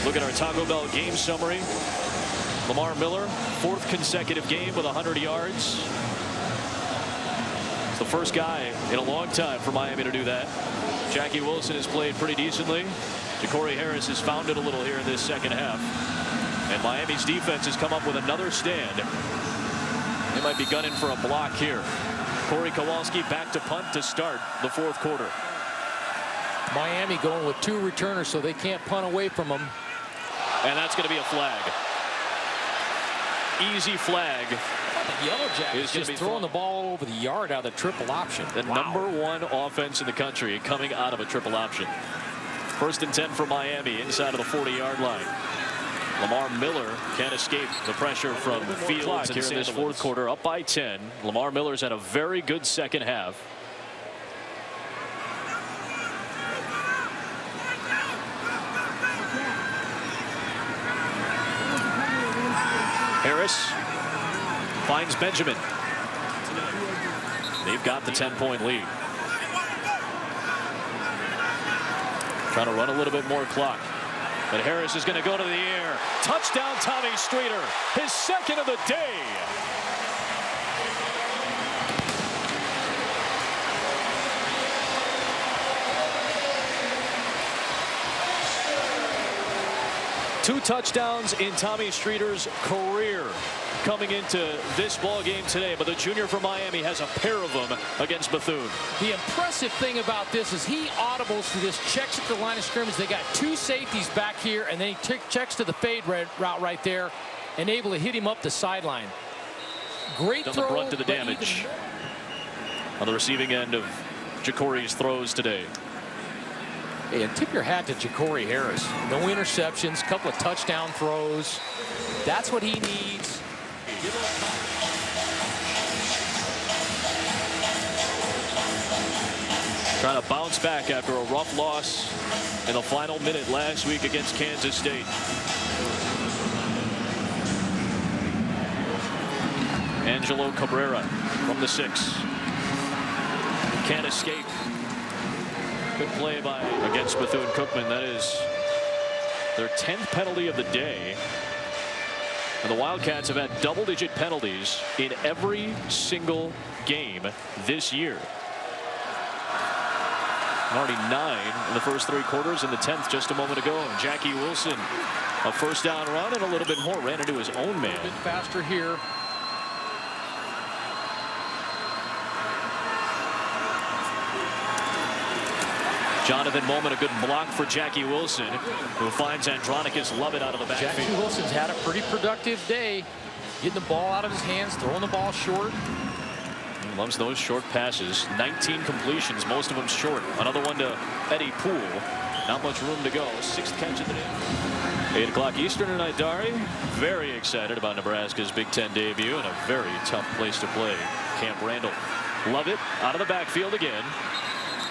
Look at our Taco Bell game summary. Lamar Miller, 4th consecutive game with 100 yards. It's the first guy in a long time for Miami to do that. Jackie Wilson has played pretty decently. Ja'Cory Harris has found it a little here in this second half. And Miami's defense has come up with another stand. They might be gunning for a block here. Corey Kowalski back to punt to start the 4th quarter. Miami going with 2 returners, so they can't punt away from them. And that's going to be a flag. Easy flag. The Yellow Jackets just throwing the ball over the yard out of the triple option. The number 1 offense in the country coming out of a triple option. 1st and 10 for Miami inside of the 40-yard line. Lamar Miller can't escape the pressure from Fields here in this 4th quarter, up by 10. Lamar Miller's had a very good second half. Harris finds Benjamin. They've got the 10-point lead. Trying to run a little bit more clock. But Harris is going to go to the air. Touchdown, Tommy Streeter. His 2nd of the day. Two touchdowns in Tommy Streeter's career coming into this ball game today, but the junior from Miami has a pair of them against Bethune. The impressive thing about this is he audibles to this, checks at the line of scrimmage. They got 2 safeties back here, and then he checks to the fade route right there and able to hit him up the sideline. Great Done throw. The brunt of the damage on the receiving end of Ja'Cory's throws today. And tip your hat to Ja'Cory Harris. No interceptions, couple of touchdown throws. That's what he needs. Trying to bounce back after a rough loss in the final minute last week against Kansas State. Angelo Cabrera from the 6. Can't escape. Good play by against Bethune-Cookman. That is their 10th penalty of the day. And the Wildcats have had double-digit penalties in every single game this year. Already 9 in the first 3 quarters, and the 10th just a moment ago. And Jackie Wilson, a 1st down run and a little bit more, ran into his own man. A bit faster here. Jonathan Moment, a good block for Jackie Wilson, who finds Andronicus Lovett out of the backfield. Jackie Wilson's had a pretty productive day, getting the ball out of his hands, throwing the ball short. He loves those short passes. 19 completions, most of them short. Another one to Eddie Poole. Not much room to go. 6th catch of the day. 8 o'clock Eastern tonight, Dari. Very excited about Nebraska's Big Ten debut and a very tough place to play. Camp Randall. Lovett out of the backfield again.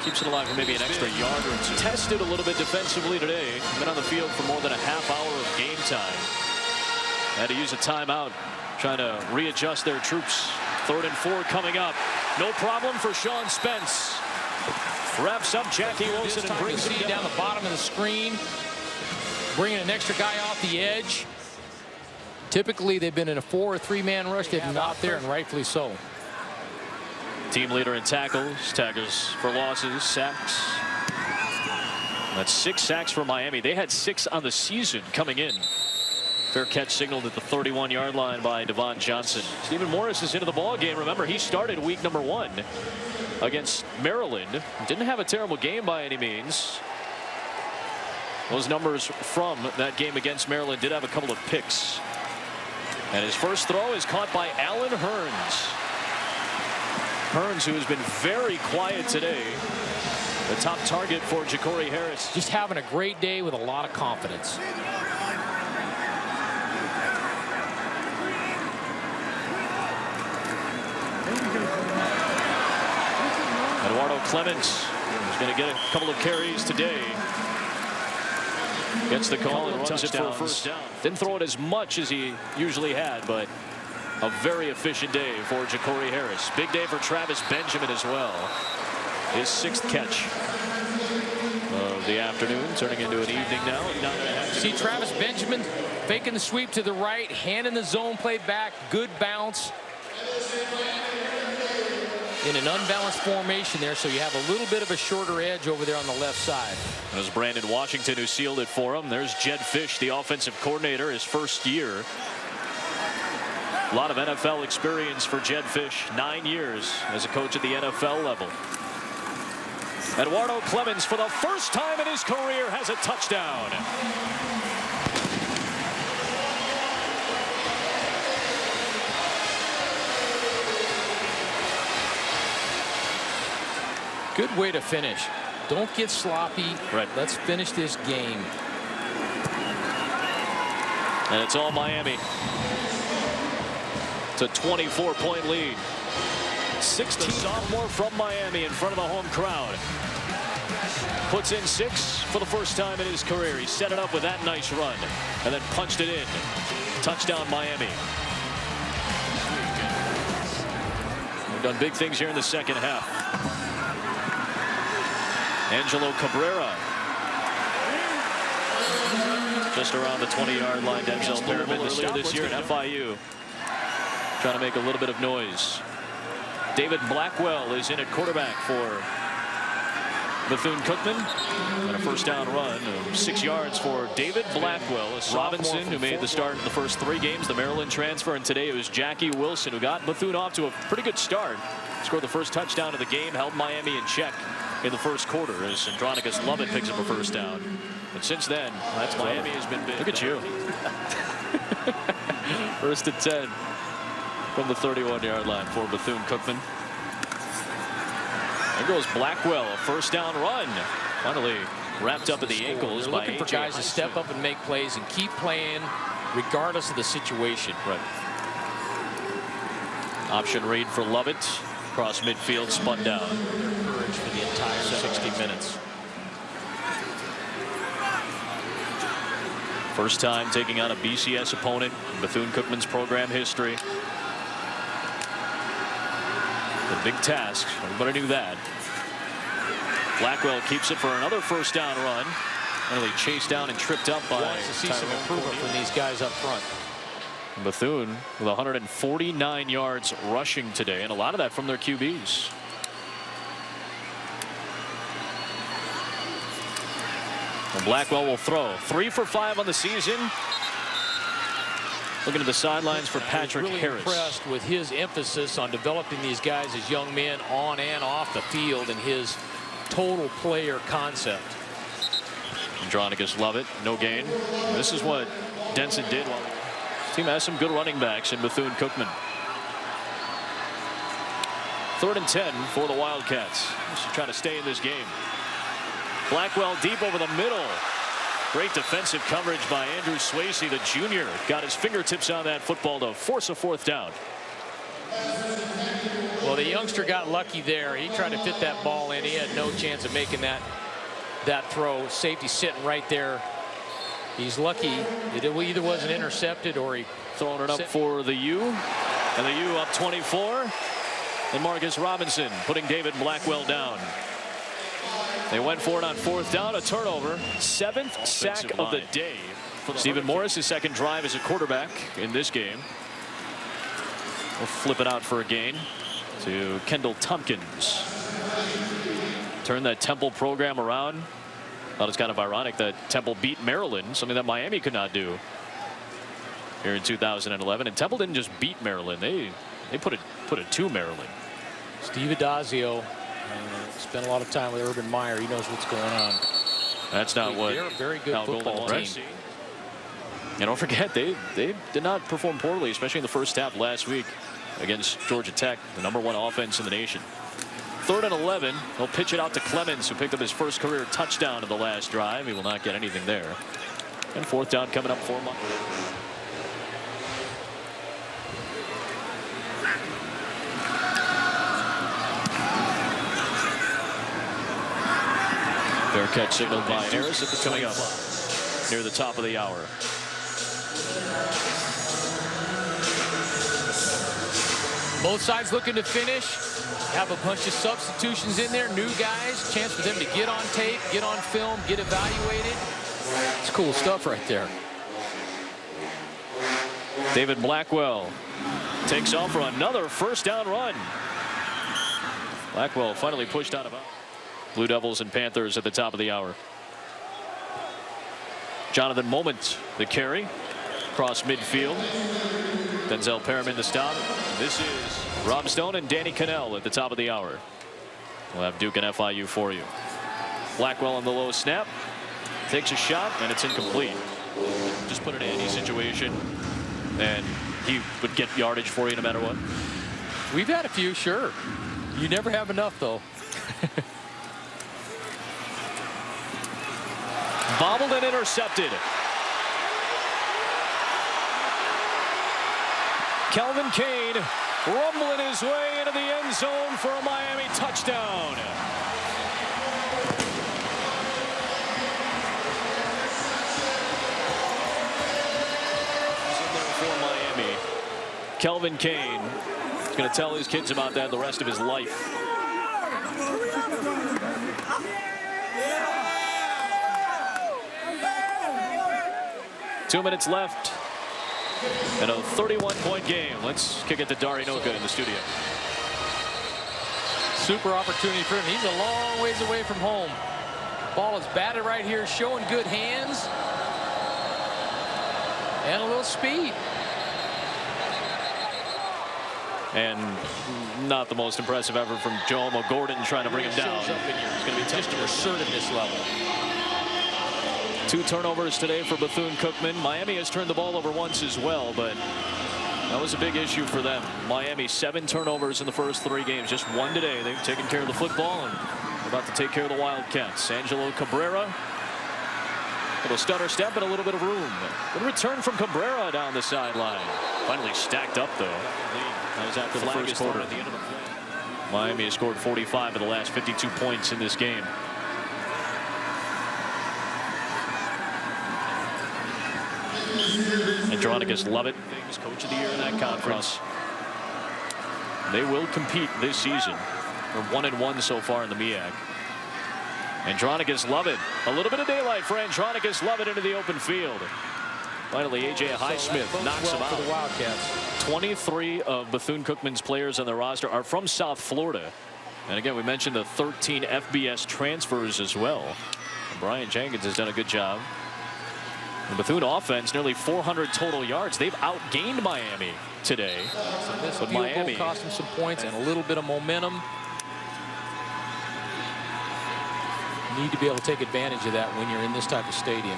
Keeps it alive for maybe an extra yard or 2. Tested a little bit defensively today. Been on the field for more than a half hour of game time. Had to use a timeout, trying to readjust their troops. 3rd and 4 coming up. No problem for Sean Spence. Wraps up Jackie Wilson and brings it down the bottom of the screen. Bringing an extra guy off the edge. Typically, they've been in a 4 or 3-man rush. They've been out there, and rightfully so. Team leader in tackles, tackles for losses, sacks. That's 6 sacks for Miami. They had 6 on the season coming in. Fair catch signaled at the 31-yard line by Devon Johnson. Stephen Morris is into the ball game. Remember, he started week number 1 against Maryland. Didn't have a terrible game by any means. Those numbers from that game against Maryland did have a couple of picks. And his first throw is caught by Allen Hurns. Hurns, who has been very quiet today, the top target for Ja'Cory Harris. Just having a great day with a lot of confidence. Eduardo Clements is going to get a couple of carries today. Gets the call and runs it for a 1st down. Didn't throw it as much as he usually had, but a very efficient day for Ja'Cory Harris. Big day for Travis Benjamin as well. His 6th catch of of the afternoon, turning into an evening now. See Travis Benjamin faking the sweep to the right, handing the zone play back, good bounce. In an unbalanced formation there, so you have a little bit of a shorter edge over there on the left side. It was Brandon Washington who sealed it for him. There's Jed Fish, the offensive coordinator, his first year. A lot of NFL experience for Jed Fish, 9 years as a coach at the NFL level. Eduardo Clemens, for the first time in his career, has a touchdown. Good way to finish. Don't get sloppy. Right. Let's finish this game. And it's all Miami. It's a 24-point lead. 16 sophomore from Miami in front of the home crowd. Puts in 6 for the first time in his career. He set it up with that nice run and then punched it in. Touchdown Miami. We've done big things here in the second half. Angelo Cabrera just around the 20-yard line. Denzel Perriman earlier this year at FIU, trying to make a little bit of noise. David Blackwell is in at quarterback for Bethune-Cookman, and a first down run of 6 yards for David Blackwell. Robinson, who made the start in the first 3 games, the Maryland transfer, and today it was Jackie Wilson, who got Bethune off to a pretty good start. Scored the first touchdown of the game, held Miami in check in the first quarter as Andronicus Lovett picks up a first down. And since then, Miami has been big. Look at you. First and 10 from the 31-yard line for Bethune-Cookman. There goes Blackwell, a first down run. Finally wrapped up at the ankles. They're by looking for guys to step up and make plays and keep playing regardless of the situation. Right. Option read for Lovett. Across midfield, spun down. Courage for the entire 60 minutes. First time taking on a BCS opponent in Bethune-Cookman's program history. The big task. Everybody knew that. Blackwell keeps it for another first down run. Nearly chased down and tripped up by. Wants to see some improvement from these guys up front. Bethune with 149 yards rushing today, and a lot of that from their QBs. And Blackwell will throw. 3 for 5 on the season. Looking at the sidelines for Patrick really Harris. Impressed with his emphasis on developing these guys as young men on and off the field and his total player concept. Andronicus Lovett, no gain. And this is what Denson did while the team has some good running backs in Bethune-Cookman. 3rd and 10 for the Wildcats. Just trying to stay in this game. Blackwell deep over the middle. Great defensive coverage by Andrew Swayze, the junior. Got his fingertips on that football to force a 4th down. Well, the youngster got lucky there. He tried to fit that ball in. He had no chance of making that throw. Safety sitting right there. He's lucky it either wasn't intercepted or he throwing it up for the U. And the U up 24. And Marcus Robinson putting David Blackwell down. They went for it on 4th down, a turnover. 7th sack of the day. Stephen Morris, his 2nd drive as a quarterback in this game. We'll flip it out for a gain to Kendall Tompkins. Turn that Temple program around. Thought it's kind of ironic that Temple beat Maryland, something that Miami could not do here in 2011. And Temple didn't just beat Maryland; they put it to Maryland. Steve Adazio spent a lot of time with Urban Meyer. He knows what's going on. That's not what. They're a very good football team. And don't forget, they did not perform poorly, especially in the first half last week against Georgia Tech, the #1 offense in the nation. 3rd and 11. He'll pitch it out to Clemens, who picked up his first career touchdown in the last drive. He will not get anything there. And 4th down coming up for him. Fair catch signaled by Harris at the coming up near the top of the hour. Both sides looking to finish. Have a bunch of substitutions in there, new guys, chance for them to get on tape, get on film, get evaluated. It's cool stuff right there. David Blackwell takes off for another first down run. Blackwell finally pushed out of bounds. Blue Devils and Panthers at the top of the hour. Jonathan Moment the carry across midfield. Denzel Perriman the stop. This is Rob Stone and Danny Cannell at the top of the hour. We'll have Duke and FIU for you. Blackwell on the low snap. Takes a shot and it's incomplete. Just put it in any situation and he would get yardage for you no matter what. We've had a few, sure. You never have enough, though. Bobbled and intercepted. Kelvin Kane rumbling his way into the end zone for a Miami touchdown. For Miami, Kelvin Kane is going to tell his kids about that the rest of his life. Two minutes left and a 31-point game. Let's kick it to Dari Noka in the studio. Super opportunity for him. He's a long ways away from home. Ball is batted right here, showing good hands and a little speed. And not the most impressive effort from Jomo Gordon trying to bring him down. It's going to be just an assertiveness level. 2 turnovers today for Bethune-Cookman. Miami has turned the ball over once as well, but that was a big issue for them. Miami 7 turnovers in the first 3 games. Just 1 today. They've taken care of the football and they're about to take care of the Wildcats. Angelo Cabrera. A little stutter step and a little bit of room. Good return from Cabrera down the sideline. Finally stacked up though. That was after the first quarter. At the end of the play. Miami has scored 45 of the last 52 points in this game. Andronicus Lovett, coach of the year in that conference. They will compete this season. They're 1-1 so far in the MEAC. Andronicus Lovett, a little bit of daylight for Andronicus Lovett into the open field. Finally, A.J. Highsmith knocks him out. For the Wildcats. 23 of Bethune-Cookman's players on the roster are from South Florida. And again, we mentioned the 13 FBS transfers as well. And Brian Jenkins has done a good job. The Bethune offense, nearly 400 total yards. They've outgained Miami today. So this but field Miami goal cost them some points and a little bit of momentum. You need to be able to take advantage of that when you're in this type of stadium.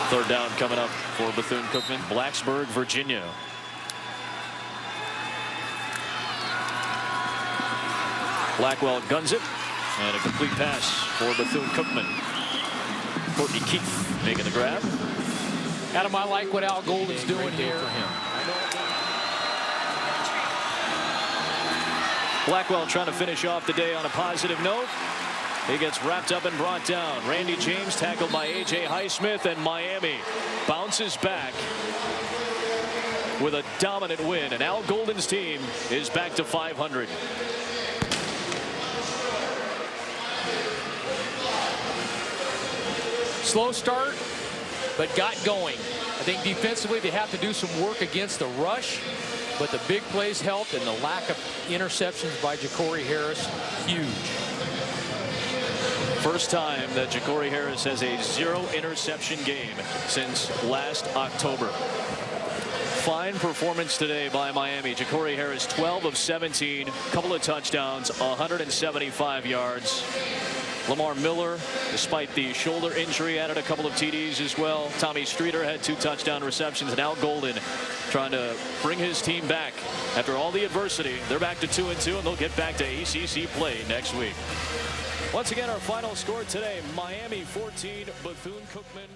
Third down coming up for Bethune-Cookman. Blacksburg, Virginia. Blackwell guns it, and a complete pass for Bethune-Cookman. Courtney Keith making the grab. Adam, I like what Al Golden's doing here for him. Blackwell trying to finish off the day on a positive note. He gets wrapped up and brought down. Randy James tackled by A.J. Highsmith, and Miami bounces back with a dominant win. And Al Golden's team is back to 500. Slow start, but got going. I think defensively they have to do some work against the rush, but the big plays helped, and the lack of interceptions by Ja'Cory Harris, huge. First time that Ja'Cory Harris has a 0 interception game since last October. Fine performance today by Miami. Ja'Cory Harris 12 of 17, couple of touchdowns, 175 yards. Lamar Miller, despite the shoulder injury, added a couple of TDs as well. Tommy Streeter had 2 touchdown receptions, and Al Golden trying to bring his team back after all the adversity. They're back to 2-2, and they'll get back to ACC play next week. Once again, our final score today, Miami 14, Bethune-Cookman